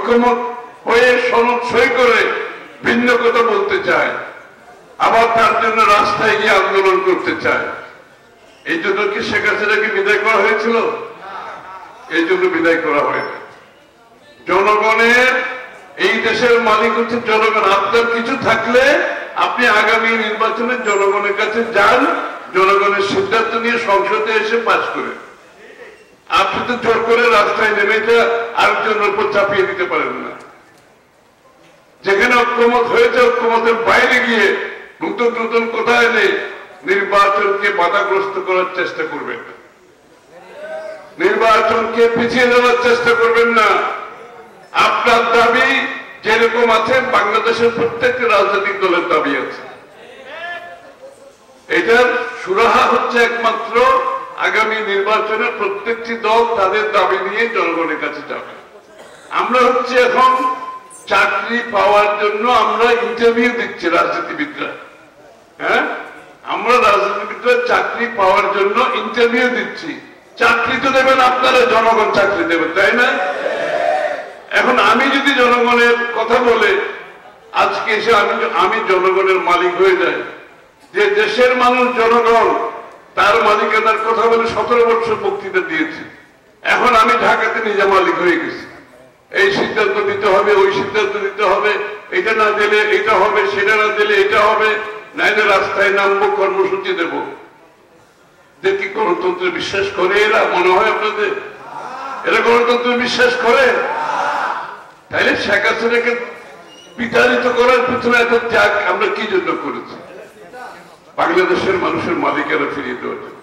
ঐক্যমত হয়ে সনদ সই করে ভিন্ন কথা বলতে চায়, আবার তার জন্য রাস্তায় গিয়ে আন্দোলন করতে চায়। এই জন্য কি শেখ হাসিনাকে বিদায় করা হয়েছিল? এই জন্য বিদায় করা হয়নি। জনগণের, এই দেশের মালিক হচ্ছে জনগণ। আপনার কিছু থাকলে আপনি আগামী নির্বাচনে জনগণের কাছে যান, জনগণের সিদ্ধান্ত নিয়ে সংসদে এসে পাস করেন। আপনি তো জোর করে রাস্তায় নেমে আরেকজনের উপর চাপিয়ে দিতে পারেন না। যেখানে ঐক্যমত হয়েছে ঐক্যমতের বাইরে গিয়ে নতুন নতুন কথা এনে নির্বাচনকে বাধাগ্রস্ত করার চেষ্টা করবেন না, নির্বাচনকে পিছিয়ে দেওয়ার চেষ্টা করবেন না। আপনার দাবি যেরকম আছে বাংলাদেশের প্রত্যেকটা রাজনৈতিক দলের দাবি আছে। এটার সুরাহা হচ্ছে একমাত্র আগামী নির্বাচনে প্রত্যেকটি দল তাদের দাবি নিয়ে জনগণের কাছে যাবে। আমরা হচ্ছে এখন চাকরি পাওয়ার জন্য আমরা ইন্টারভিউ দিচ্ছি রাজনীতিবিদরা। হ্যাঁ, আমরা রাজনীতিবিদরা চাকরি পাওয়ার জন্য ইন্টারভিউ দিচ্ছি। চাকরি তো দেবেন আপনারা, জনগণ চাকরি দেবেন, তাই না? এখন আমি যদি জনগণের কথা বলে আজকে এসে আমি জনগণের মালিক হয়ে যাই, যে দেশের মানুষ জনগণ তার মালিকানার কথা বলে 17 বছর বক্তৃতা দিয়েছি, এখন আমি ঢাকাতে নিজে মালিক হয়ে গেছি। এই সিদ্ধান্ত দিতে হবে, ওই সিদ্ধান্ত দিতে হবে, এটা না দিলে এটা হবে, সেটা না দিলে এটা হবে, নাইলে রাস্তায় নামবো, কর্মসূচি দেব। কি গণতন্ত্রে বিশ্বাস করে এরা? মনে হয় আপনাদের এরা গণতন্ত্রে বিশ্বাস করে? তাইলে শেখ হাসিনাকে বিতাড়িত করার পিছনে এত ত্যাগ আমরা কি জন্য করেছি? বাংলাদেশের মানুষের মালিকানা ফিরিয়ে দেওয়ার জন্য।